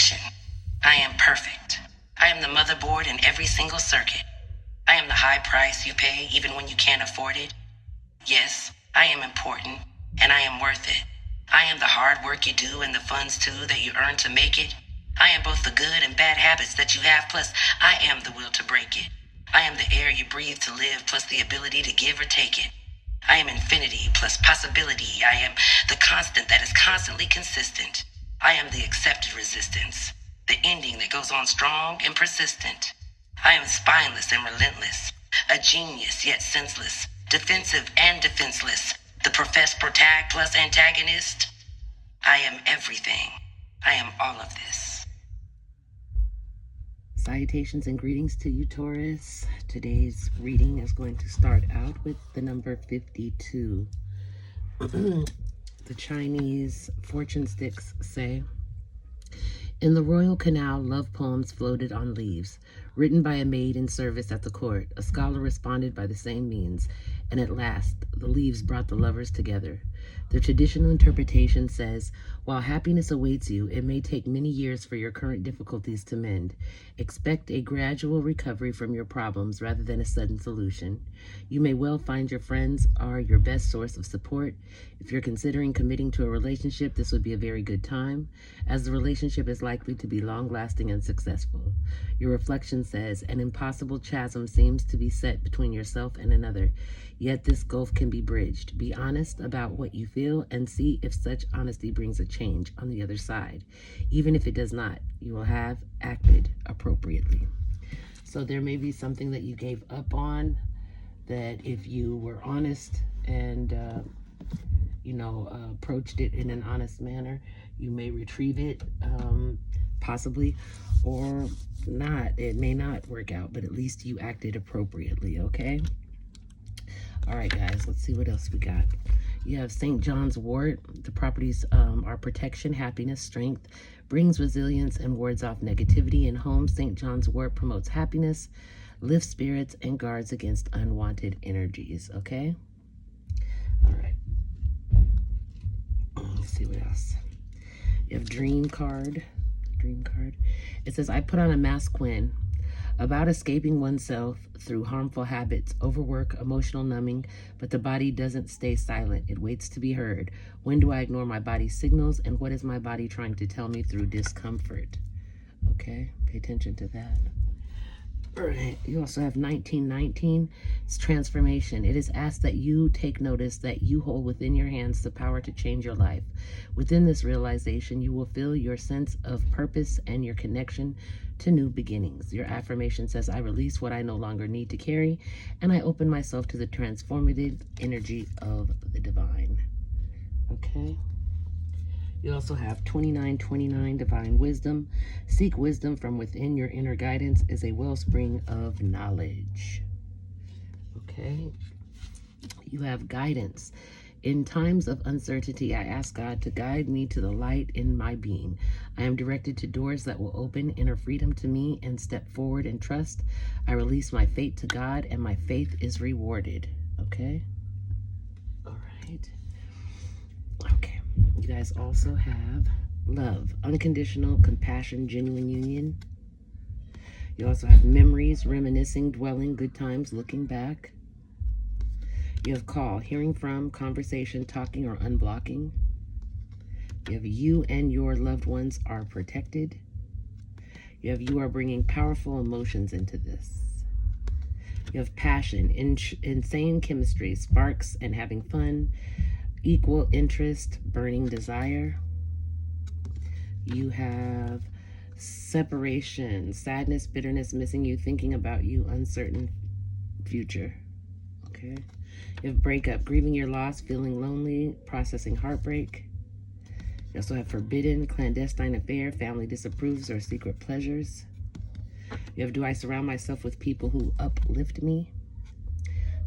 perfection. I am perfect. I am the motherboard in every single circuit. I am the high price you pay even when you can't afford it. Yes, I am important, and I am worth it. I am the hard work you do and the funds too that you earn to make it. I am both the good and bad habits that you have, plus I am the will to break it. I am the air you breathe to live, plus the ability to give or take it. I am infinity plus possibility. I am the constant that is constantly consistent. I am the accepted resistance, the ending that goes on strong and persistent. I am spineless and relentless, a genius yet senseless, defensive and defenseless, the professed protag plus antagonist. I am everything. I am all of this. Salutations and greetings to you, Taurus. Today's reading is going to start out with the number 52. The Chinese fortune sticks say, "In the royal canal, love poems floated on leaves, written by a maid in service at the court. A scholar responded by the same means, and at last the leaves brought the lovers together. The traditional interpretation says, while happiness awaits you, it may take many years for your current difficulties to mend. Expect a gradual recovery from your problems rather than a sudden solution. You may well find your friends are your best source of support. If you're considering committing to a relationship, this would be a very good time, as the relationship is likely to be long-lasting and successful. Your reflection says, an impossible chasm seems to be set between yourself and another, yet this gulf can be bridged. Be honest about what you feel and see if such honesty brings a change on the other side. Even if it does not, you will have acted appropriately." So there may be something that you gave up on, that if you were honest and approached it in an honest manner, you may retrieve it, possibly, or not. It may not work out, but at least you acted appropriately, okay? All right, guys, let's see what else we got. You have St. John's wort. The properties are protection, happiness, strength, brings resilience, and wards off negativity in home. St. John's wort promotes happiness, lifts spirits, and guards against unwanted energies, okay? All right. Let's see what else. You have dream card. It says, I put on a mask when about escaping oneself through harmful habits, overwork, emotional numbing, but the body doesn't stay silent. It waits to be heard. When do I ignore my body's signals, and what is my body trying to tell me through discomfort? Okay, pay attention to that. All right, you also have 1919. It's transformation. It is asked that you take notice that you hold within your hands the power to change your life. Within this realization, you will feel your sense of purpose and your connection to new beginnings. Your affirmation says, I release what I no longer need to carry, and I open myself to the transformative energy of the divine. Okay. You also have 2929, divine wisdom. Seek wisdom from within. Your inner guidance is a wellspring of knowledge. Okay. You have guidance. In times of uncertainty, I ask God to guide me to the light in my being. I am directed to doors that will open inner freedom to me and step forward in trust. I release my fate to God, and my faith is rewarded. Okay? All right. Okay. You guys also have love, unconditional compassion, genuine union. You also have memories, reminiscing, dwelling, good times, looking back. You have call, hearing from, conversation, talking, or unblocking. You have you and your loved ones are protected. You have you are bringing powerful emotions into this. You have passion, insane chemistry, sparks and having fun, equal interest, burning desire. You have separation, sadness, bitterness, missing you, thinking about you, uncertain future. Okay. You have breakup, grieving your loss, feeling lonely, processing heartbreak. You also have forbidden, clandestine affair, family disapproves, or secret pleasures. You have do I surround myself with people who uplift me?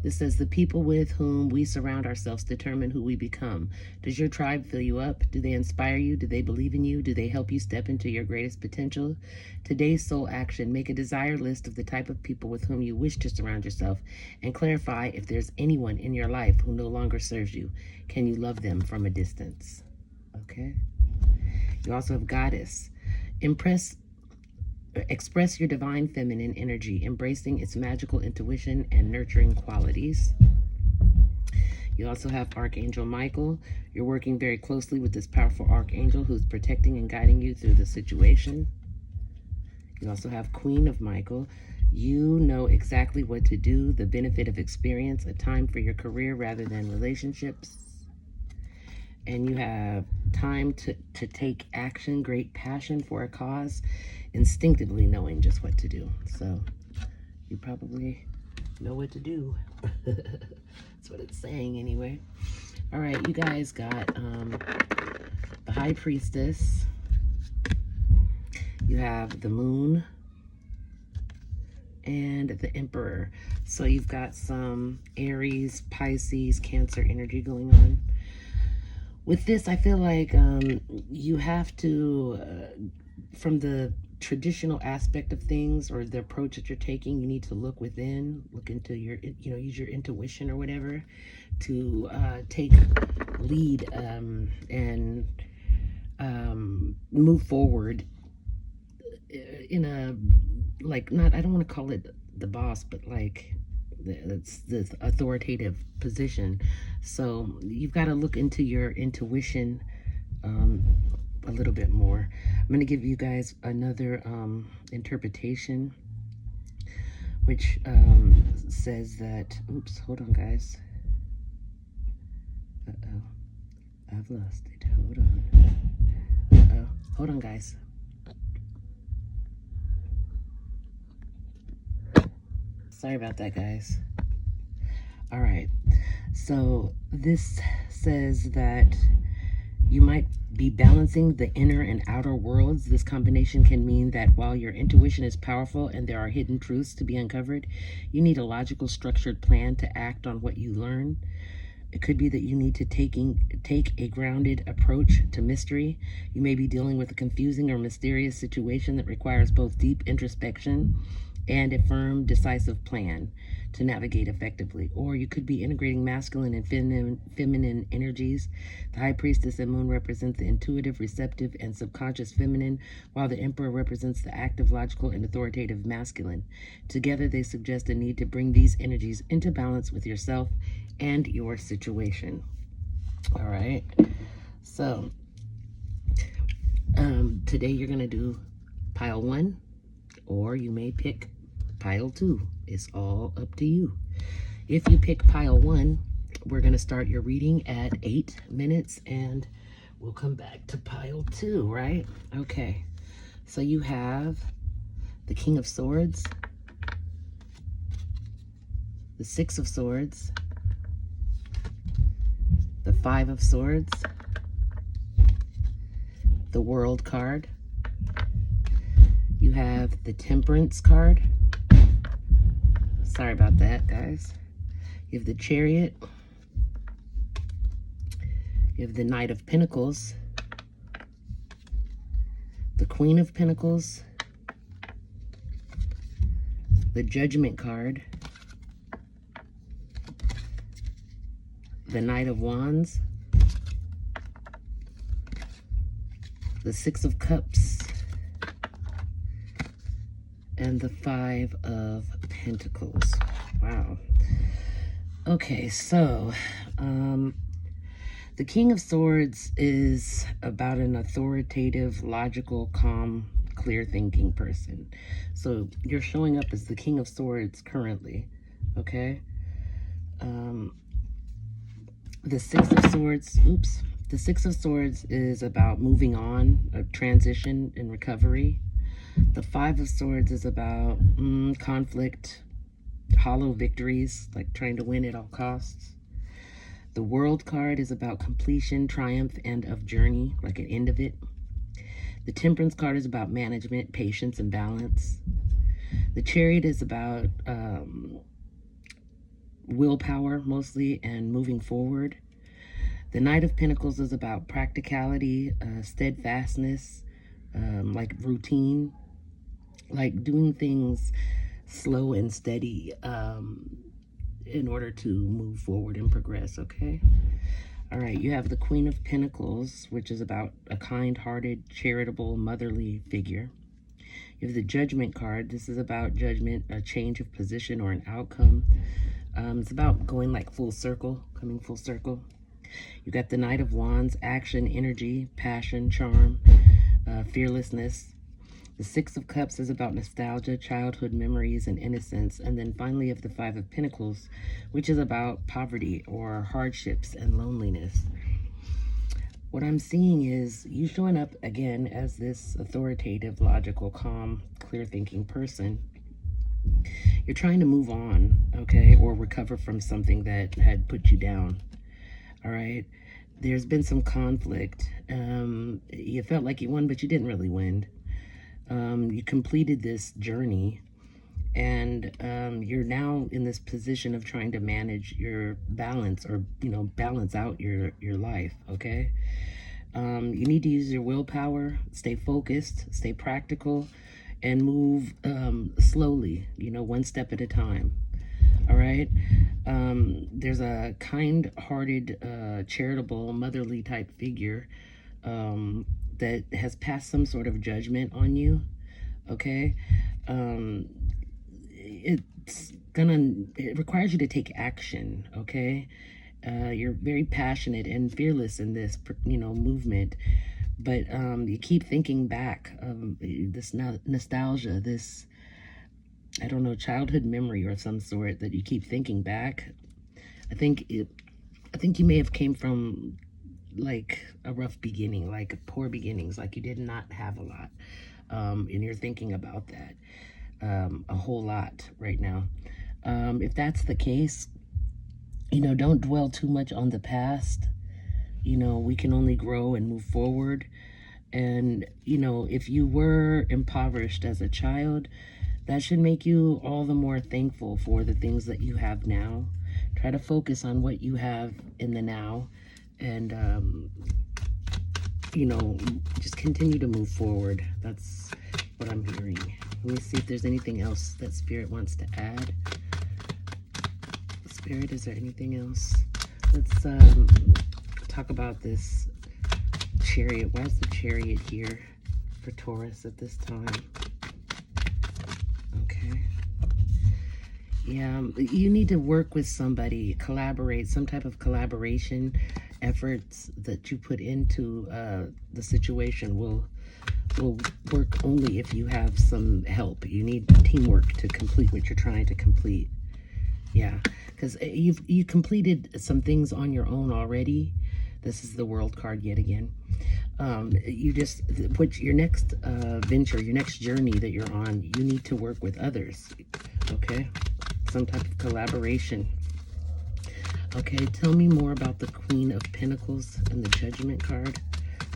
This says the people with whom we surround ourselves determine who we become. Does your tribe fill you up? Do they inspire you? Do they believe in you? Do they help you step into your greatest potential? Today's soul action, make a desire list of the type of people with whom you wish to surround yourself and clarify if there's anyone in your life who no longer serves you. Can you love them from a distance? Okay. You also have goddess. Express your divine feminine energy, embracing its magical intuition and nurturing qualities. You also have Archangel Michael. You're working very closely with this powerful archangel who's protecting and guiding you through the situation. You also have Queen of Michael. You know exactly what to do, the benefit of experience, a time for your career rather than relationships. And you have time to take action, great passion for a cause, instinctively knowing just what to do. So you probably know what to do. That's what it's saying anyway. All right, you guys got the High Priestess. You have the Moon and the Emperor. So you've got some Aries, Pisces, Cancer energy going on. With this, I feel like you have to, from the traditional aspect of things or the approach that you're taking, you need to look within, look into your, use your intuition or whatever to take lead and move forward in a, like, not, I don't want to call it the boss, but like it's the authoritative position. So you've got to look into your intuition a little bit more. I'm going to give you guys another interpretation, which says that, oops, hold on, guys. Uh-oh, I've lost it. Hold on. Uh-oh, hold on, guys. Sorry about that, guys. All right. So this says that you might be balancing the inner and outer worlds. This combination can mean that while your intuition is powerful and there are hidden truths to be uncovered, you need a logical, structured plan to act on what you learn. It could be that you need to take a grounded approach to mystery. You may be dealing with a confusing or mysterious situation that requires both deep introspection and a firm, decisive plan to navigate effectively. Or you could be integrating masculine and feminine energies. The High Priestess and Moon represent the intuitive, receptive, and subconscious feminine, while the Emperor represents the active, logical, and authoritative masculine. Together, they suggest a need to bring these energies into balance with yourself and your situation. All right. So today you're going to do pile 1, or you may pick pile 2. It's all up to you. If you pick pile 1, we're going to start your reading at 8 minutes and we'll come back to pile 2, right? Okay. So you have the King of Swords, the Six of Swords, the Five of Swords, the World card. You have the Temperance card. Sorry about that, guys. You have the Chariot. You have the Knight of Pentacles, the Queen of Pentacles, the Judgment card, the Knight of Wands, the Six of Cups, and the Five of Pentacles. Wow. Okay, so the King of Swords is about an authoritative, logical, calm, clear-thinking person. So you're showing up as the King of Swords currently, okay? The Six of Swords, the Six of Swords is about moving on, a transition and recovery. The Five of Swords is about conflict, hollow victories, like trying to win at all costs. The World card is about completion, triumph, and of journey, like an end of it. The Temperance card is about management, patience, and balance. The Chariot is about willpower, mostly, and moving forward. The Knight of Pentacles is about practicality, steadfastness, like routine, like doing things slow and steady in order to move forward and progress, okay? All right, you have the Queen of Pentacles, which is about a kind-hearted, charitable, motherly figure. You have the Judgment card. This is about judgment, a change of position or an outcome. It's about going like full circle, coming full circle. You got the Knight of Wands, action, energy, passion, charm, fearlessness. The Six of Cups is about nostalgia, childhood memories, and innocence. And then finally, you have the Five of Pentacles, which is about poverty or hardships and loneliness. What I'm seeing is you showing up again as this authoritative, logical, calm, clear-thinking person. You're trying to move on, okay, or recover from something that had put you down, all right? There's been some conflict. You felt like you won, but you didn't really win. You completed this journey, and you're now in this position of trying to manage your balance, or balance out your life. Okay, you need to use your willpower, stay focused, stay practical, and move slowly, one step at a time. All right. There's a kind-hearted, charitable, motherly type figure that has passed some sort of judgment on you. Okay. It requires you to take action. Okay. You're very passionate and fearless in this, movement, but you keep thinking back, this nostalgia, this, I don't know, childhood memory or some sort that you keep thinking back. I think you may have came from like a rough beginning, like poor beginnings, like you did not have a lot. And you're thinking about that a whole lot right now. If that's the case, don't dwell too much on the past. We can only grow and move forward. And, if you were impoverished as a child, that should make you all the more thankful for the things that you have now. Try to focus on what you have in the now, and, just continue to move forward. That's what I'm hearing. Let me see if there's anything else that Spirit wants to add. Spirit, is there anything else? Let's talk about this Chariot. Why is the Chariot here for Taurus at this time? Okay. Yeah, you need to work with somebody, collaborate, some type of collaboration efforts that you put into the situation will work only if you have some help. You need teamwork to complete what you're trying to complete. Yeah, because you completed some things on your own already. This is the World card yet again. Your next venture, your next journey that you're on, you need to work with others. Okay, some type of collaboration. Okay, tell me more about the Queen of Pentacles and the Judgment card.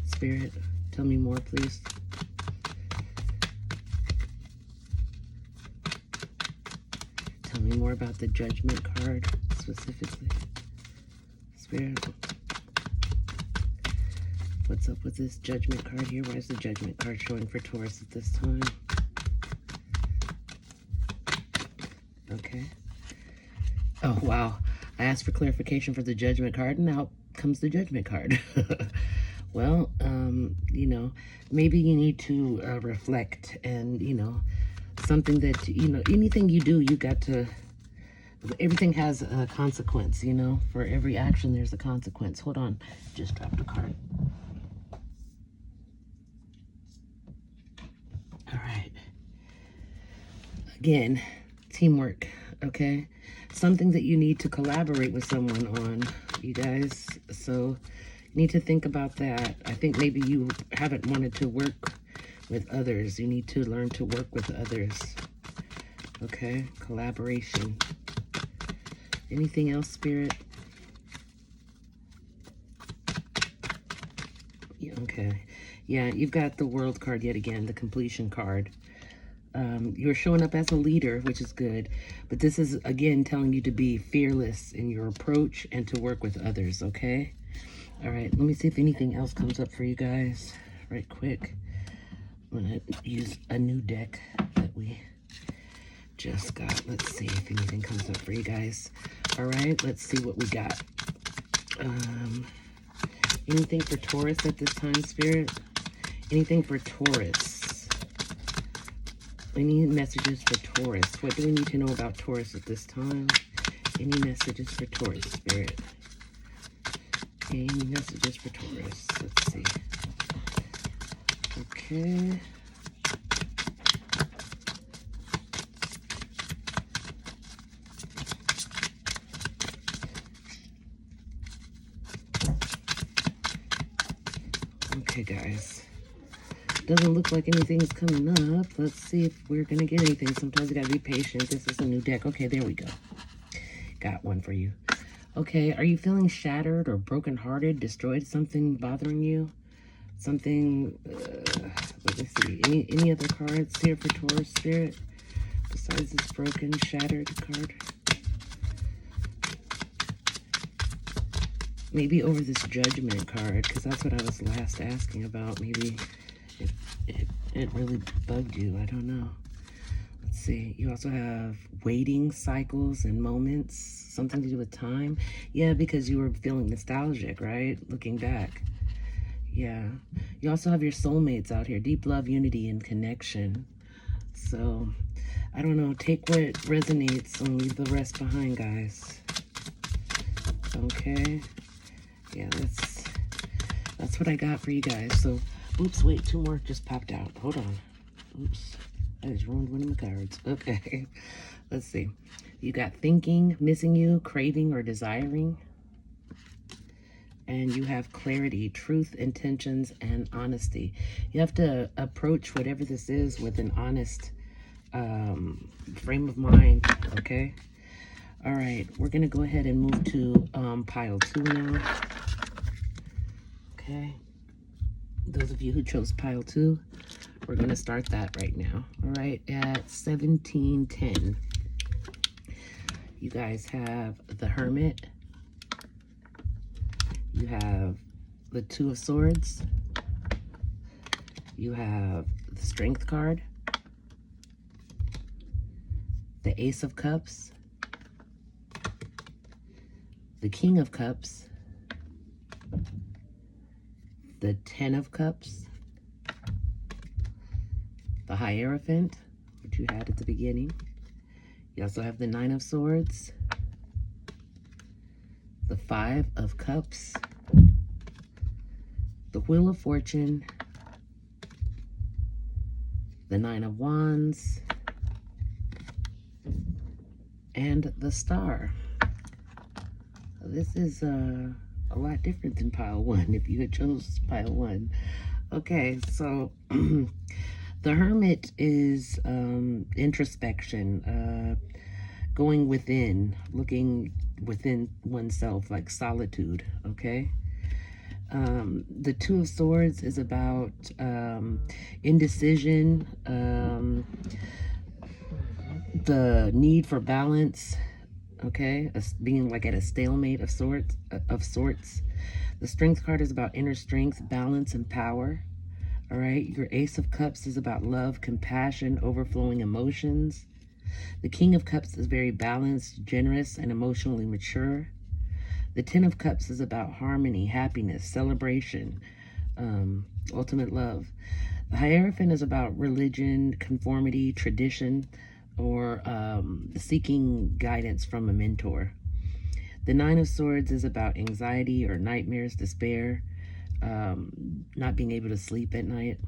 Spirit, tell me more, please. Tell me more about the Judgment card specifically. Spirit, what's up with this Judgment card here? Why is the Judgment card showing for Taurus at this time? Okay. Oh, wow. I asked for clarification for the Judgment card, and now comes the Judgment card. Well, maybe you need to reflect, and, something that, anything you do, you got to, everything has a consequence, for every action, there's a consequence. Hold on. Just dropped a card. All right. Again, teamwork, okay? Something that you need to collaborate with someone on, you guys. So you need to think about that. I think maybe you haven't wanted to work with others. You need to learn to work with others. Okay, collaboration. Anything else, Spirit? Yeah, okay. Yeah, you've got the World card yet again, the completion card. You're showing up as a leader, which is good. But this is, again, telling you to be fearless in your approach and to work with others, okay? All right, let me see if anything else comes up for you guys right quick. I'm going to use a new deck that we just got. Let's see if anything comes up for you guys. All right, let's see what we got. Anything for Taurus at this time, Spirit? Anything for Taurus? Any messages for Taurus? What do we need to know about Taurus at this time? Any messages for Taurus, Spirit? Any messages for Taurus? Let's see. Okay. Okay, guys. Doesn't look like anything's coming up. Let's see if we're going to get anything. Sometimes you got to be patient. This is a new deck. Okay, there we go. Got one for you. Okay, are you feeling shattered or brokenhearted? Destroyed something bothering you? Something, let me see. Any other cards here for Taurus, Spirit? Besides this broken, shattered card? Maybe over this judgment card, because that's what I was last asking about. Maybe it really bugged you. I don't know. Let's see. You also have waiting cycles and moments. Something to do with time. Yeah, because you were feeling nostalgic, right? Looking back. Yeah. You also have your soulmates out here. Deep love, unity, and connection. So, I don't know. Take what resonates and leave the rest behind, guys. Okay. Yeah, that's what I got for you guys. So, oops, wait, two more just popped out. Hold on. Oops. I just ruined one of my cards. Okay. Let's see. You got thinking, missing you, craving, or desiring. And you have clarity, truth, intentions, and honesty. You have to approach whatever this is with an honest frame of mind, okay? All right, we're going to go ahead and move to pile 2 now. Okay. Those of you who chose pile 2, we're going to start that right now. All right, at 1710. You guys have the Hermit. You have the Two of Swords. You have the Strength card. The Ace of Cups. The King of Cups. The Ten of Cups. The Hierophant, which you had at the beginning. You also have the Nine of Swords. The Five of Cups. The Wheel of Fortune. The Nine of Wands. And the Star. This is a lot different than pile 1 if you had chose pile 1. Okay, so the Hermit is introspection, going within, looking within oneself, like solitude, okay? The Two of Swords is about indecision, the need for balance, okay? Being like at a stalemate of sorts. The Strength card is about inner strength, balance, and power. All right, your Ace of Cups is about love, compassion, overflowing emotions. The King of Cups is very balanced, generous, and emotionally mature. The Ten of Cups is about harmony, happiness, celebration, ultimate love. The Hierophant is about religion, conformity, tradition, or seeking guidance from a mentor. The Nine of Swords is about anxiety or nightmares, despair, not being able to sleep at night.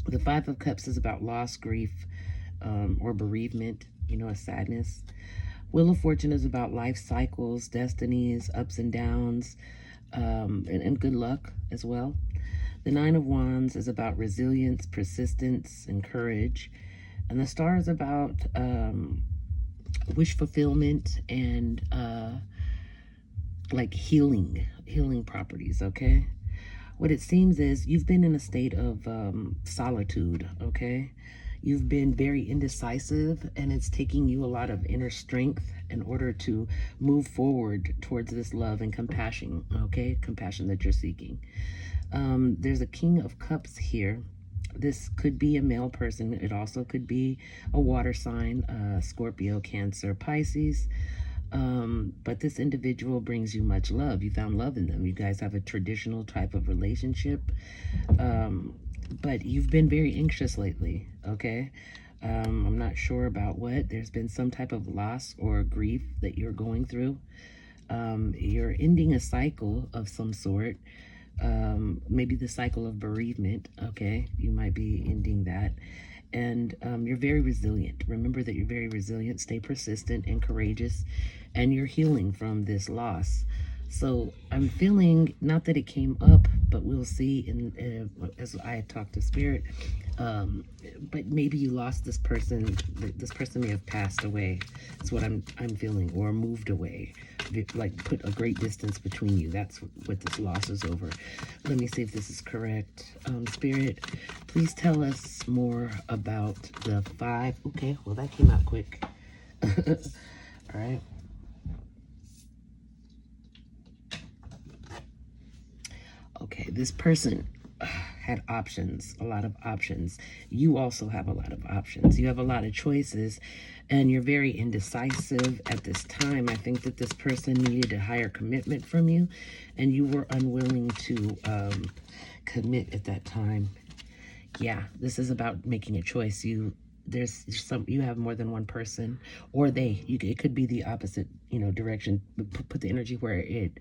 The Five of Cups is about loss, grief, or bereavement, you know, a sadness. Wheel of Fortune is about life cycles, destinies, ups and downs, and good luck as well. The Nine of Wands is about resilience, persistence, and courage. And the Star is about wish fulfillment and like healing properties, okay? What it seems is you've been in a state of solitude, okay? You've been very indecisive, and it's taking you a lot of inner strength in order to move forward towards this love and compassion, okay? Compassion that you're seeking. There's a King of Cups here. This could be a male person. It also could be a water sign, Scorpio, Cancer, Pisces. But this individual brings you much love. You found love in them. You guys have a traditional type of relationship. But you've been very anxious lately, okay? I'm not sure about what. There's been some type of loss or grief that you're going through. You're ending a cycle of some sort. Maybe the cycle of bereavement, okay? You might be ending that. And you're very resilient. Remember that you're very resilient. Stay persistent and courageous. And you're healing from this loss. So I'm feeling, not that it came up, but we'll see in as I talk to Spirit. But maybe you lost this person. This person may have passed away. That's what I'm feeling, or moved away, like put a great distance between you. That's what this loss is over. Let me see if this is correct. Spirit, please tell us more about the 5. Okay, well that came out quick. All right. Okay, this person had options, a lot of options. You also have a lot of options. You have a lot of choices, and you're very indecisive at this time. I think that this person needed a higher commitment from you, and you were unwilling to commit at that time. Yeah, this is about making a choice. You have more than one person, or it could be the opposite, direction. Put the energy where it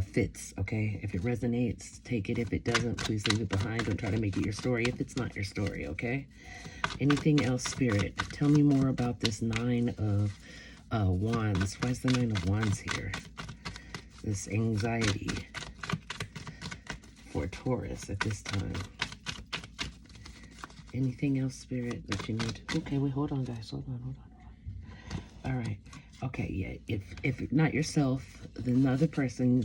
fits, okay? If it resonates, take it. If it doesn't, please leave it behind. Don't try to make it your story if it's not your story, okay? Anything else, Spirit? Tell me more about this 9 of Wands. Why is the 9 of Wands here? This anxiety for Taurus at this time. Anything else, Spirit, that you need? Okay, wait, hold on, guys. Hold on. All right. Okay, yeah. If not yourself, then another person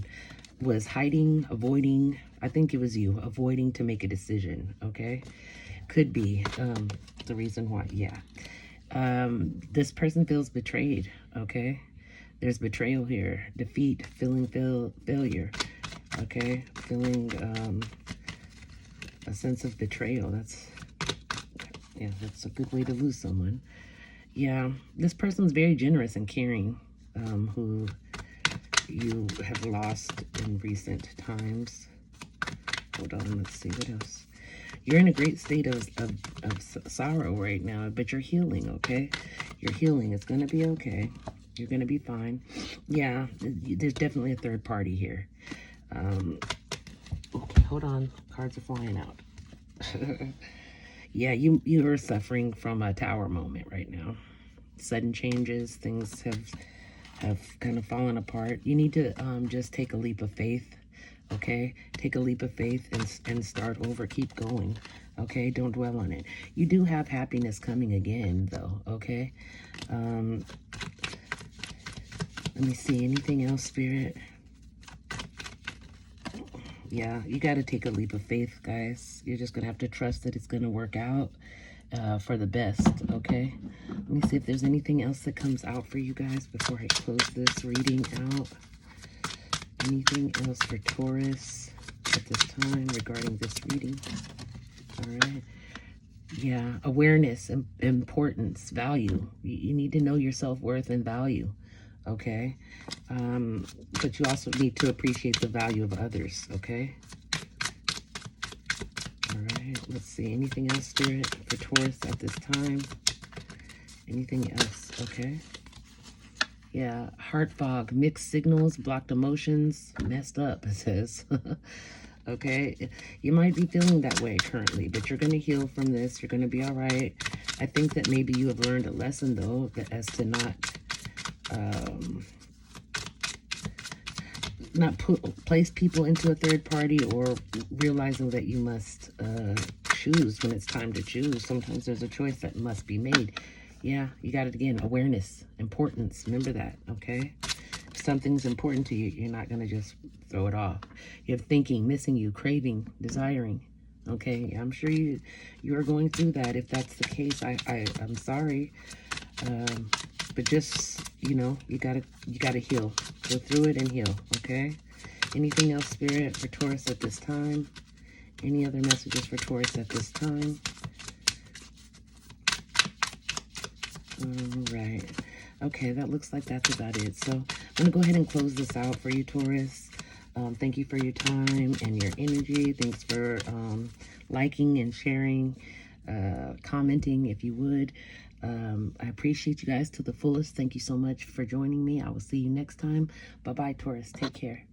was hiding, avoiding. I think it was you, avoiding to make a decision, okay? Could be the reason why, yeah. This person feels betrayed, okay? There's betrayal here. Defeat, feeling failure, okay? Feeling a sense of betrayal. That's a good way to lose someone. Yeah, this person's very generous and caring, who you have lost in recent times. Hold on, let's see what else. You're in a great state of sorrow right now, but you're healing, okay? You're healing. It's going to be okay. You're going to be fine. Yeah, there's definitely a third party here. Okay, hold on. Cards are flying out. Yeah, you are suffering from a tower moment right now. Sudden changes, things have kind of fallen apart. You need to just take a leap of faith, okay? Take a leap of faith and start over. Keep going, okay? Don't dwell on it. You do have happiness coming again, though, okay? Let me see. Anything else, Spirit? Yeah, you got to take a leap of faith, guys. You're just going to have to trust that it's going to work out for the best, okay? Let me see if there's anything else that comes out for you guys before I close this reading out. Anything else for Taurus at this time regarding this reading? All right. Yeah, awareness, importance, value. You need to know your self-worth and value, okay? But you also need to appreciate the value of others, okay? All right, let's see. Anything else, Spirit, for Taurus at this time? Anything else, okay? Yeah, heart fog, mixed signals, blocked emotions, messed up, it says. Okay, you might be feeling that way currently, but you're going to heal from this. You're going to be all right. I think that maybe you have learned a lesson, though, as to not place people into a third party, or realizing that you must choose when it's time to choose. Sometimes there's a choice that must be made. Yeah, you got it again. Awareness, importance. Remember that, okay? If something's important to you, you're not going to just throw it off. You have thinking, missing you, craving, desiring. Okay, I'm sure you are going through that. If that's the case, I'm sorry. But just, you gotta heal. Go through it and heal, okay? Anything else, Spirit, for Taurus at this time? Any other messages for Taurus at this time? All right. Okay, that looks like that's about it. So I'm going to go ahead and close this out for you, Taurus. Thank you for your time and your energy. Thanks for liking and sharing, commenting if you would. I appreciate you guys to the fullest. Thank you so much for joining me. I will see you next time. Bye-bye, Taurus. Take care.